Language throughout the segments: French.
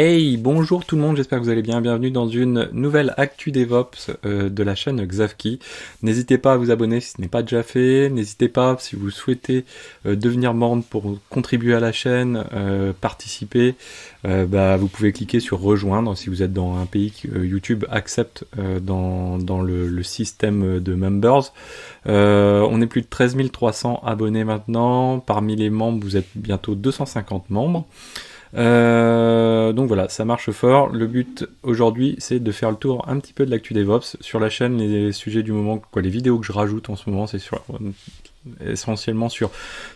Hey, bonjour tout le monde, j'espère que vous allez bien. Bienvenue dans une nouvelle Actu DevOps de la chaîne Xavki. N'hésitez pas à vous abonner si ce n'est pas déjà fait. N'hésitez pas, si vous souhaitez devenir membre pour contribuer à la chaîne, participer, vous pouvez cliquer sur rejoindre si vous êtes dans un pays que YouTube accepte dans le système de members. On est plus de 13 300 abonnés maintenant. Parmi les membres, vous êtes bientôt 250 membres. Donc voilà, ça marche fort. Le but aujourd'hui, c'est de faire le tour un petit peu de l'actu DevOps. Sur la chaîne, les sujets du moment, les vidéos que je rajoute en ce moment, c'est essentiellement sur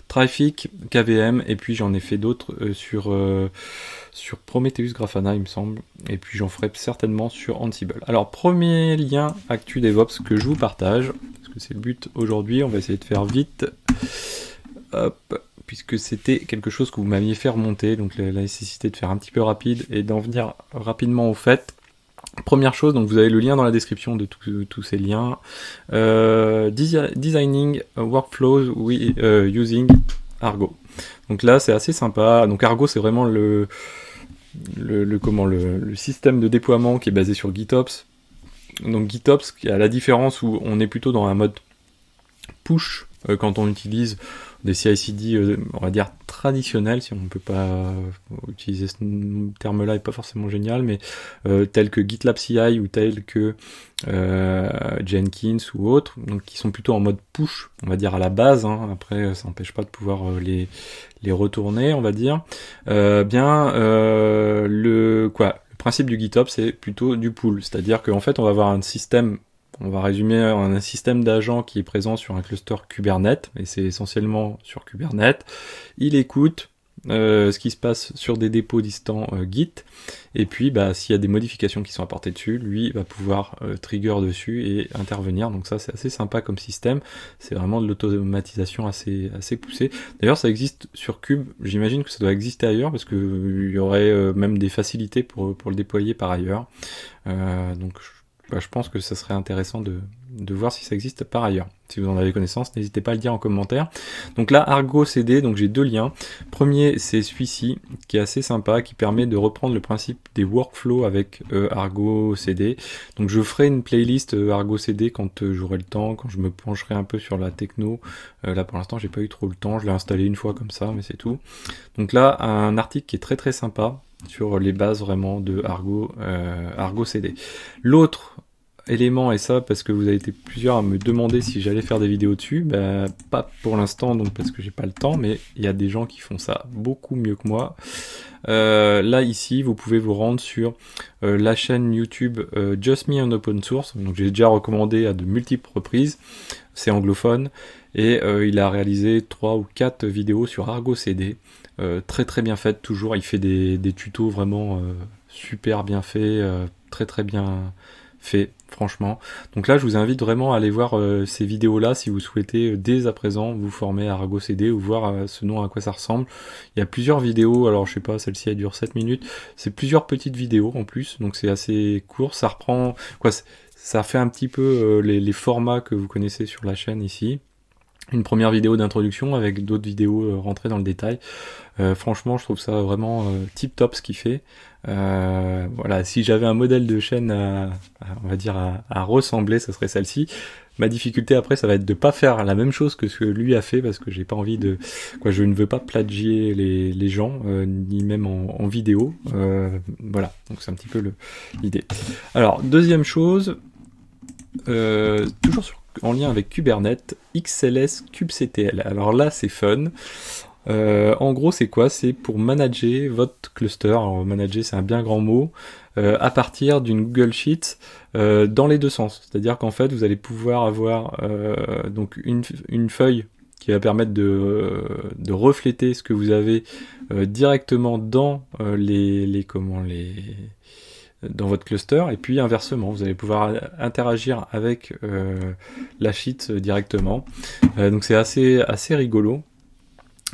Traffic, KVM, et puis j'en ai fait d'autres sur Prometheus Grafana, il me semble, et puis j'en ferai certainement sur Ansible. Alors, premier lien actu DevOps que je vous partage, parce que c'est le but aujourd'hui, on va essayer de faire vite. Hop, puisque c'était quelque chose que vous m'aviez fait remonter, donc la nécessité de faire un petit peu rapide et d'en venir rapidement au fait. Première chose, donc vous avez le lien dans la description de tous ces liens. Designing workflows using Argo. Donc là, c'est assez sympa. Donc Argo, c'est vraiment le système de déploiement qui est basé sur GitOps. Donc GitOps, qui a la différence où on est plutôt dans un mode push quand on utilise des CI/CD, on va dire traditionnels, si on ne peut pas utiliser ce terme-là, est pas forcément génial, mais tels que GitLab CI ou tels que Jenkins ou autres, donc qui sont plutôt en mode push, on va dire à la base, hein. Après ça n'empêche pas de pouvoir les retourner, on va dire. Le principe du GitOps, c'est plutôt du pull, c'est-à-dire qu'en fait on va avoir un système. On va résumer un système d'agents qui est présent sur un cluster Kubernetes, et c'est essentiellement sur Kubernetes. Il écoute ce qui se passe sur des dépôts distants Git, et puis s'il y a des modifications qui sont apportées dessus, lui va pouvoir trigger dessus et intervenir. Donc ça, c'est assez sympa comme système. C'est vraiment de l'automatisation assez poussée. D'ailleurs, ça existe sur Kube. J'imagine que ça doit exister ailleurs, parce qu'il y aurait même des facilités pour le déployer par ailleurs. Donc je pense que ça serait intéressant de voir si ça existe par ailleurs. Si vous en avez connaissance, n'hésitez pas à le dire en commentaire. Donc là, Argo CD, donc j'ai deux liens. Premier, c'est celui-ci, qui est assez sympa, qui permet de reprendre le principe des workflows avec Argo CD. Donc je ferai une playlist Argo CD quand j'aurai le temps, quand je me pencherai un peu sur la techno. Là pour l'instant, j'ai pas eu trop le temps, je l'ai installé une fois comme ça, mais c'est tout. Donc là, un article qui est très très sympa sur les bases vraiment de Argo CD. L'autre élément, et ça parce que vous avez été plusieurs à me demander si j'allais faire des vidéos dessus, pas pour l'instant, donc parce que j'ai pas le temps, mais il y a des gens qui font ça beaucoup mieux que moi. Là ici, vous pouvez vous rendre sur la chaîne YouTube Just Me en Open Source, donc j'ai déjà recommandé à de multiples reprises, c'est anglophone, et il a réalisé 3 ou 4 vidéos sur Argo CD, très très bien faites toujours. Il fait des tutos vraiment super bien faits, très très bien fait, franchement. Donc là, je vous invite vraiment à aller voir ces vidéos-là si vous souhaitez dès à présent vous former à Argo CD ou voir ce nom à quoi ça ressemble. Il y a plusieurs vidéos, alors je sais pas, celle-ci elle dure 7 minutes, c'est plusieurs petites vidéos en plus, donc c'est assez court, ça reprend, ça fait un petit peu les formats que vous connaissez sur la chaîne ici. Une première vidéo d'introduction avec d'autres vidéos rentrées dans le détail. Franchement, je trouve ça vraiment tip top ce qu'il fait. Voilà, si j'avais un modèle de chaîne on va dire à ressembler, ça serait celle-ci. Ma difficulté après, ça va être de pas faire la même chose que ce que lui a fait, parce que j'ai pas envie de, je ne veux pas plagier les gens, ni même en vidéo. Voilà, donc c'est un petit peu l'idée. Alors, deuxième chose, toujours en lien avec Kubernetes, XLS kubectl. Alors là, c'est fun. En gros, c'est quoi? C'est pour manager votre cluster. Alors, manager, c'est un bien grand mot. À partir d'une Google Sheet dans les deux sens. C'est-à-dire qu'en fait, vous allez pouvoir avoir donc une feuille qui va permettre de refléter ce que vous avez directement dans dans votre cluster, et puis inversement, vous allez pouvoir interagir avec la sheet directement. Donc c'est assez rigolo.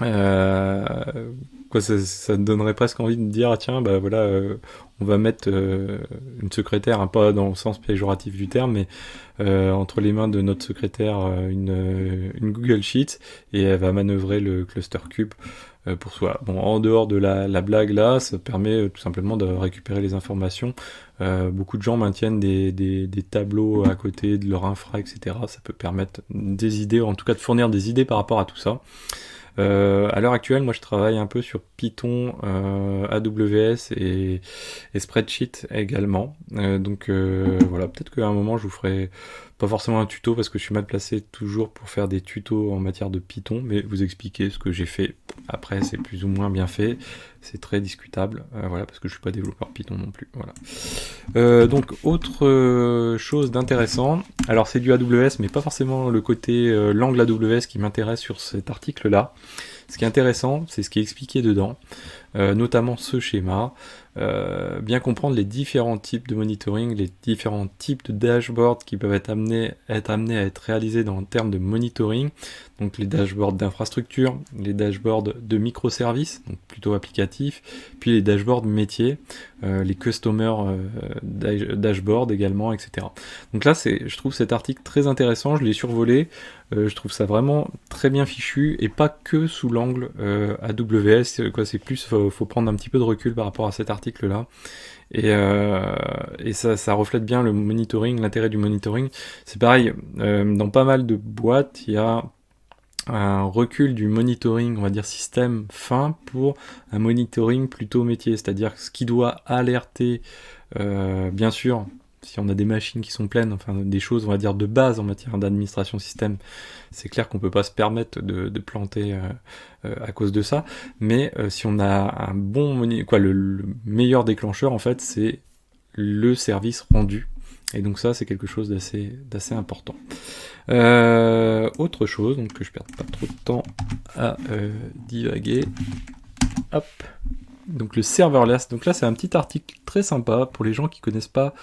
Ça me donnerait presque envie de me dire, ah, tiens, on va mettre une secrétaire, hein, pas dans le sens péjoratif du terme, mais entre les mains de notre secrétaire une Google Sheet, et elle va manœuvrer le cluster cube. pour soi. Bon, en dehors de la blague là, ça permet tout simplement de récupérer les informations. Beaucoup de gens maintiennent des tableaux à côté de leur infra, etc. Ça peut permettre des idées, en tout cas de fournir des idées par rapport à tout ça. À l'heure actuelle, moi je travaille un peu sur Python, AWS et Spreadsheet également. Donc voilà, peut-être qu'à un moment je vous ferai pas forcément un tuto parce que je suis mal placé toujours pour faire des tutos en matière de Python, mais vous expliquer ce que j'ai fait. Après, c'est plus ou moins bien fait, c'est très discutable, voilà, parce que je suis pas développeur Python non plus. Voilà. Donc autre chose d'intéressant, alors c'est du AWS, mais pas forcément le côté l'angle AWS qui m'intéresse sur cet article-là. Ce qui est intéressant, c'est ce qui est expliqué dedans, notamment ce schéma, bien comprendre les différents types de monitoring, les différents types de dashboards qui peuvent être amenés à être réalisés dans le terme de monitoring, donc les dashboards d'infrastructure, les dashboards de microservices, donc plutôt applicatifs, puis les dashboards métiers, les customer dashboards également, etc. Donc là, je trouve cet article très intéressant, je l'ai survolé, je trouve ça vraiment très bien fichu, et pas que sous l'angle AWS, quoi, c'est plus, faut prendre un petit peu de recul par rapport à cet article-là. Et ça reflète bien le monitoring, l'intérêt du monitoring. C'est pareil, dans pas mal de boîtes, il y a un recul du monitoring, on va dire système fin, pour un monitoring plutôt métier, c'est-à-dire ce qui doit alerter, bien sûr, si on a des machines qui sont pleines, enfin des choses, on va dire, de base en matière d'administration système, c'est clair qu'on peut pas se permettre de planter à cause de ça, mais si on a un bon le meilleur déclencheur, en fait, c'est le service rendu. Et donc ça, c'est quelque chose d'assez important. Autre chose, donc que je perde pas trop de temps à divaguer. Hop. Donc le serverless. Donc là, c'est un petit article très sympa pour les gens qui connaissent pas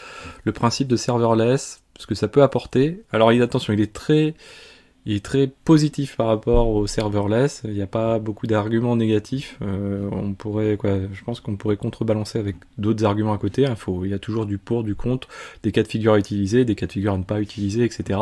le principe de serverless, parce que ça peut apporter. Alors attention, il est très positif par rapport au serverless. Il n'y a pas beaucoup d'arguments négatifs. Je pense qu'on pourrait contrebalancer avec d'autres arguments à côté. Il y a toujours du pour, du contre, des cas de figure à utiliser, des cas de figure à ne pas utiliser, etc.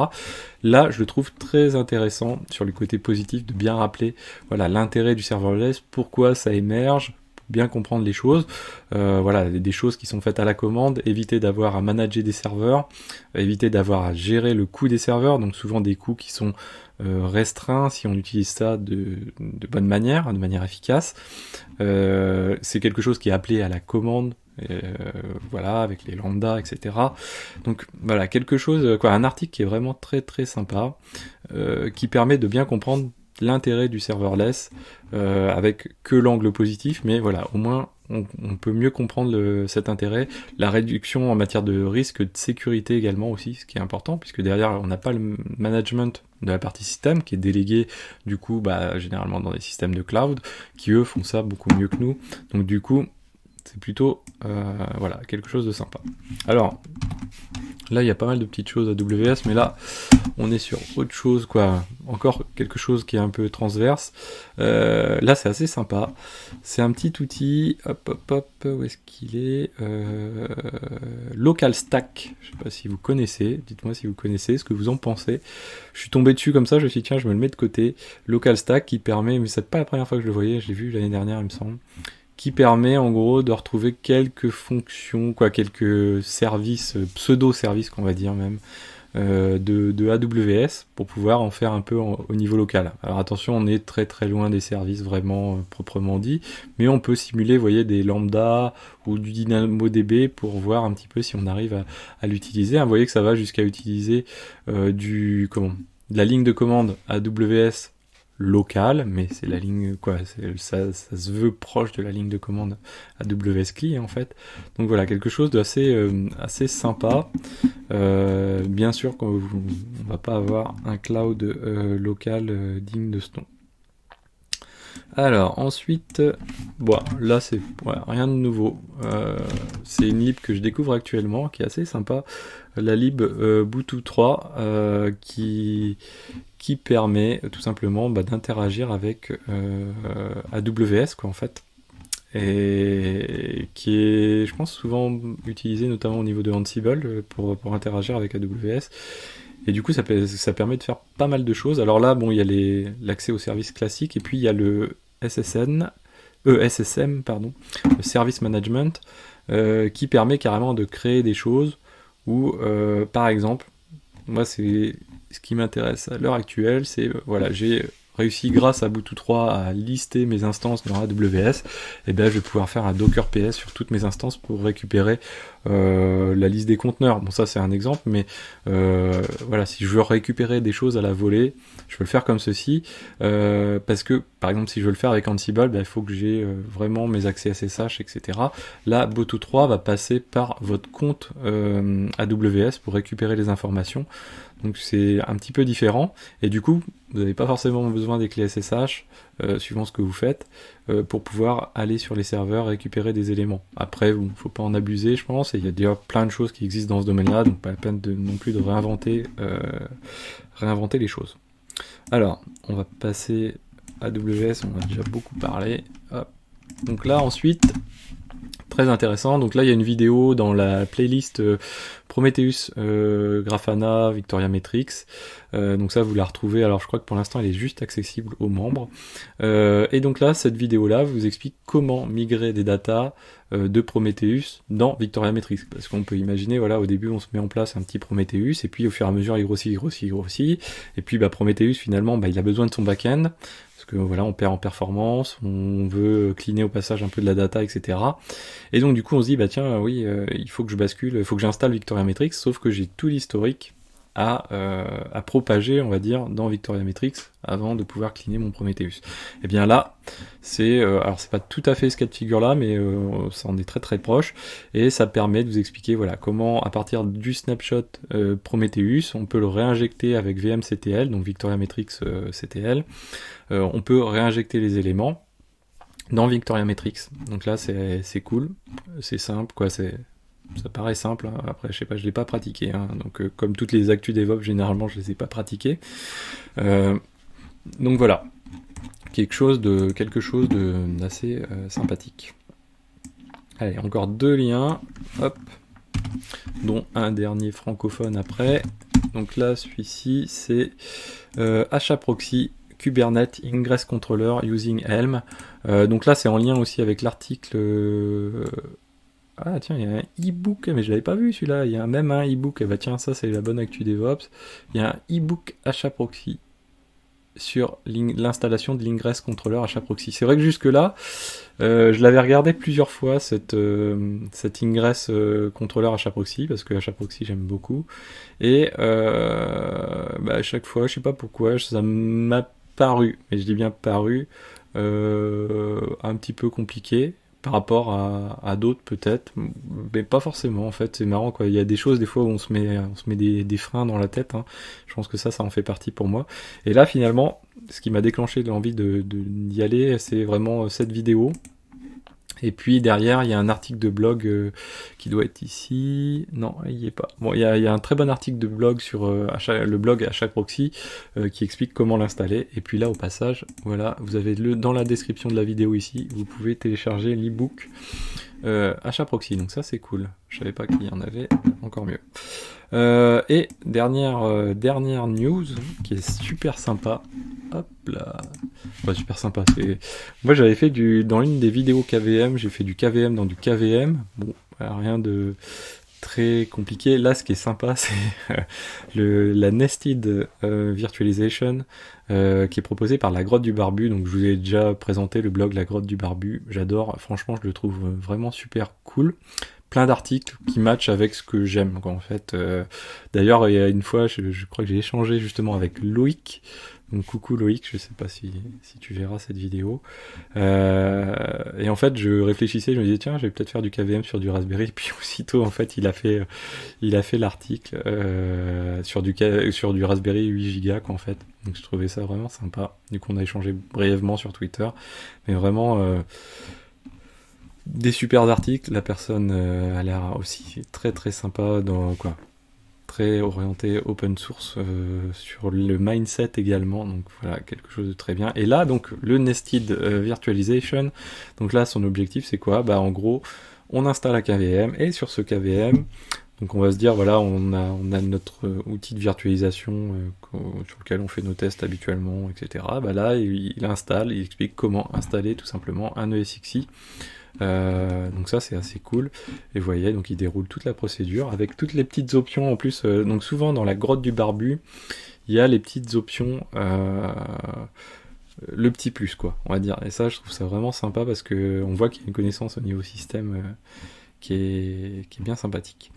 Là, je le trouve très intéressant sur le côté positif de bien rappeler, voilà, l'intérêt du serverless, pourquoi ça émerge, bien comprendre les choses, voilà, des choses qui sont faites à la commande, éviter d'avoir à manager des serveurs, éviter d'avoir à gérer le coût des serveurs, donc souvent des coûts qui sont restreints si on utilise ça de bonne manière, de manière efficace. C'est quelque chose qui est appelé à la commande, voilà, avec les lambda, etc. Donc voilà, quelque chose, un article qui est vraiment très très sympa, qui permet de bien comprendre l'intérêt du serverless, avec que l'angle positif, mais voilà, au moins on peut mieux comprendre cet intérêt, la réduction en matière de risque, de sécurité également aussi, ce qui est important, puisque derrière on n'a pas le management de la partie système qui est délégué du coup généralement dans des systèmes de cloud, qui eux font ça beaucoup mieux que nous, donc du coup c'est plutôt voilà, quelque chose de sympa. Alors là, il y a pas mal de petites choses AWS, mais là, on est sur autre chose, quoi. Encore quelque chose qui est un peu transverse. Là, c'est assez sympa. C'est un petit outil. Hop, où est-ce qu'il est, Local Stack. Je sais pas si vous connaissez. Dites-moi si vous connaissez, ce que vous en pensez. Je suis tombé dessus comme ça, je me suis dit, tiens, je me le mets de côté. Local Stack qui permet, mais c'est pas la première fois que je le voyais, je l'ai vu l'année dernière, il me semble, qui permet en gros de retrouver quelques fonctions, quelques services, pseudo-services qu'on va dire même, de AWS pour pouvoir en faire un peu au niveau local. Alors attention, on est très très loin des services vraiment proprement dit, mais on peut simuler, vous voyez, des lambda ou du DynamoDB pour voir un petit peu si on arrive à l'utiliser. Vous voyez que ça va jusqu'à utiliser de la ligne de commande AWS locale, mais c'est la ligne, ça se veut proche de la ligne de commande AWS CLI en fait. Donc voilà, quelque chose assez sympa. Bien sûr qu'on va pas avoir un cloud local digne de ce nom. Alors ensuite, là c'est rien de nouveau. C'est une lib que je découvre actuellement, qui est assez sympa. La lib Bootu 3, qui permet tout simplement d'interagir avec AWS, en fait. Et qui est, je pense, souvent utilisé notamment au niveau de Ansible pour interagir avec AWS. Et du coup, ça permet de faire pas mal de choses. Alors là, il y a l'accès aux services classiques, et puis il y a le ESSM, pardon, le Service Management, qui permet carrément de créer des choses où, par exemple, moi c'est ce qui m'intéresse à l'heure actuelle, c'est voilà, j'ai réussi grâce à Ubuntu 3 à lister mes instances dans AWS, et bien je vais pouvoir faire un Docker PS sur toutes mes instances pour récupérer la liste des conteneurs. Bon, ça c'est un exemple, mais voilà, si je veux récupérer des choses à la volée, je peux le faire comme ceci, parce que par exemple si je veux le faire avec Ansible, il faut que j'ai vraiment mes accès SSH, etc. Là, Ubuntu 3 va passer par votre compte AWS pour récupérer les informations. Donc c'est un petit peu différent, et du coup, vous n'avez pas forcément besoin des clés SSH, suivant ce que vous faites, pour pouvoir aller sur les serveurs récupérer des éléments. Après, il ne faut pas en abuser, je pense, et il y a déjà plein de choses qui existent dans ce domaine-là, donc pas la peine non plus de réinventer les choses. Alors, on va passer à AWS, on a déjà beaucoup parlé. Hop. Donc là, ensuite... Très intéressant, donc là il y a une vidéo dans la playlist Prometheus, Grafana, Victoria Metrics, donc ça vous la retrouvez, alors je crois que pour l'instant elle est juste accessible aux membres, et donc là cette vidéo là vous explique comment migrer des datas de Prometheus dans Victoria Metrics, parce qu'on peut imaginer, voilà, au début on se met en place un petit Prometheus, et puis au fur et à mesure il grossit, et puis Prometheus finalement il a besoin de son back-end, parce que voilà, on perd en performance, on veut cleaner au passage un peu de la data, etc. Et donc du coup on se dit, tiens, oui, il faut que je bascule, il faut que j'installe Victoria Metrics, sauf que j'ai tout l'historique à propager, on va dire, dans Victoria Metrics, avant de pouvoir cleaner mon Prometheus. Et bien là, alors c'est pas tout à fait ce cas de figure là, mais ça en est très très proche, et ça permet de vous expliquer, voilà, comment à partir du snapshot Prometheus, on peut le réinjecter avec VMCTL, donc Victoria Metrics CTL, on peut réinjecter les éléments dans Victoria Metrics. Donc là c'est cool, c'est simple, quoi, ça paraît simple, hein. Après je sais pas, je l'ai pas pratiqué, hein. Donc comme toutes les actus DevOps, généralement je les ai pas pratiquées. Donc voilà, quelque chose d'assez sympathique. Allez, encore 2 liens, hop, dont un dernier francophone après. Donc là, celui-ci, c'est HAProxy Kubernetes Ingress Controller using Helm. Donc là, c'est en lien aussi avec l'article... Ah tiens, il y a un e-book, mais je l'avais pas vu celui-là. Il y a même un e-book. Tiens, ça c'est la bonne actu DevOps. Il y a un e-book HAProxy sur l'installation de l'Ingress Controller HAProxy. C'est vrai que jusque-là, je l'avais regardé plusieurs fois, cet Ingress Controller HAProxy, parce que HAProxy j'aime beaucoup. Et à chaque fois, je sais pas pourquoi, ça m'a paru, mais je dis bien paru, un petit peu compliqué par rapport à d'autres peut-être, mais pas forcément en fait. C'est marrant, quoi. Il y a des choses des fois où on se met des freins dans la tête, hein. Je pense que ça en fait partie pour moi. Et là finalement, ce qui m'a déclenché l'envie d'y aller, c'est vraiment cette vidéo. Et puis derrière, il y a un article de blog qui doit être ici. Non, il n'y est pas. Bon, il y a un très bon article de blog sur le blog HAProxy qui explique comment l'installer. Et puis là, au passage, voilà, vous avez dans la description de la vidéo ici, vous pouvez télécharger l'e-book HAProxy. Donc ça, c'est cool. Je savais pas qu'il y en avait, encore mieux. Et dernière news qui est super sympa. Hop là. Ouais, super sympa. Moi j'avais fait dans une des vidéos KVM, j'ai fait du KVM dans du KVM. Bon, rien de très compliqué. Là, ce qui est sympa, c'est la Nested Virtualization qui est proposée par la Grotte du Barbu. Donc je vous ai déjà présenté le blog La Grotte du Barbu. J'adore, franchement, je le trouve vraiment super cool. Plein d'articles qui matchent avec ce que j'aime, en fait. D'ailleurs, il y a une fois, je crois que j'ai échangé justement avec Loïc. Donc coucou Loïc, je sais pas si tu verras cette vidéo. Et en fait, je réfléchissais, je me disais tiens, je vais peut-être faire du KVM sur du Raspberry. Puis aussitôt, en fait, il a fait l'article sur du Raspberry 8 Go, en fait. Donc je trouvais ça vraiment sympa. Du coup, on a échangé brièvement sur Twitter, mais vraiment des super articles. La personne a l'air aussi très très sympa très orienté open source sur le mindset également, donc voilà, quelque chose de très bien. Et là, donc, le Nested Virtualization, donc là, son objectif, c'est quoi ? En gros, on installe un KVM, et sur ce KVM, Donc on va se dire, voilà, on a notre outil de virtualisation sur lequel on fait nos tests habituellement, etc. Bah là, il installe, il explique comment installer tout simplement un ESXi. Donc ça c'est assez cool. Et vous voyez, donc il déroule toute la procédure avec toutes les petites options en plus. Donc souvent dans la grotte du barbu, il y a les petites options, le petit plus quoi, on va dire. Et ça je trouve ça vraiment sympa parce que on voit qu'il y a une connaissance au niveau système qui est bien sympathique.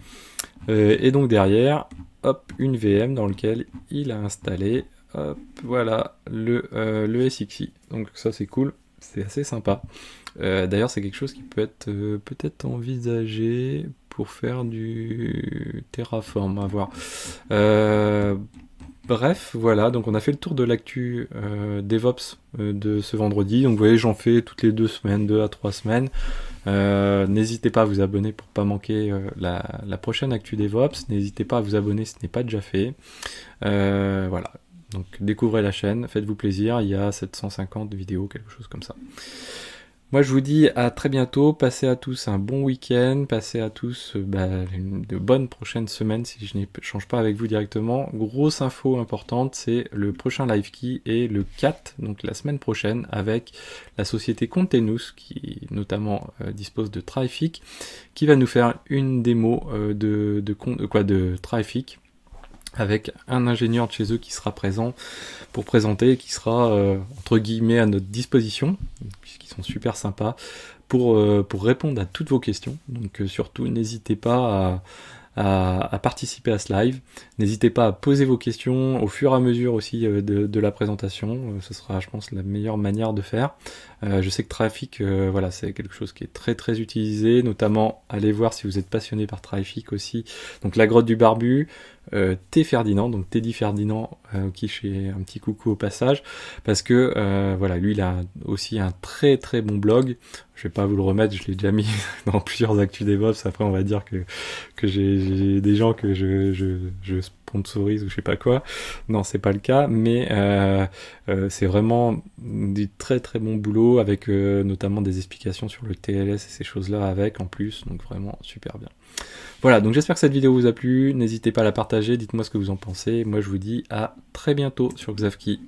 Et donc derrière, hop, une VM dans laquelle il a installé, hop, voilà, le SXI. Donc ça c'est cool, c'est assez sympa. D'ailleurs c'est quelque chose qui peut être peut-être envisagé pour faire du Terraform, à voir. Bref, voilà, donc on a fait le tour de l'actu DevOps de ce vendredi. Donc vous voyez, j'en fais toutes les 2 semaines, 2 à 3 semaines. N'hésitez pas à vous abonner pour pas manquer la prochaine actu DevOps. N'hésitez pas à vous abonner si ce n'est pas déjà fait. Voilà, donc découvrez la chaîne, faites-vous plaisir. Il y a 750 vidéos, quelque chose comme ça. Moi je vous dis à très bientôt, passez à tous un bon week-end, passez à tous de bonnes prochaines semaines si je ne change pas avec vous directement. Grosse info importante, c'est le prochain live key est le 4, donc la semaine prochaine, avec la société Contenus qui notamment dispose de Traefik, qui va nous faire une démo de Traefik, avec un ingénieur de chez eux qui sera présent pour présenter, qui sera entre guillemets à notre disposition, puisqu'ils sont super sympas, pour répondre à toutes vos questions. Donc surtout n'hésitez pas à participer à ce live, n'hésitez pas à poser vos questions au fur et à mesure aussi de la présentation, ce sera je pense la meilleure manière de faire. Je sais que Traefik, voilà, c'est quelque chose qui est très très utilisé, notamment allez voir si vous êtes passionné par Traefik aussi, donc la grotte du barbu, T Ferdinand, donc Teddy Ferdinand, qui fait un petit coucou au passage, parce que voilà, lui il a aussi un très très bon blog. Je vais pas vous le remettre, je l'ai déjà mis dans plusieurs actus DevOps. Après on va dire que j'ai des gens que je sponsorise ou je sais pas quoi. Non, c'est pas le cas, mais c'est vraiment du très très bon boulot avec notamment des explications sur le TLS et ces choses-là avec en plus, donc vraiment super bien. Voilà, donc j'espère que cette vidéo vous a plu, n'hésitez pas à la partager, dites-moi ce que vous en pensez. Moi je vous dis à très bientôt sur Xavki.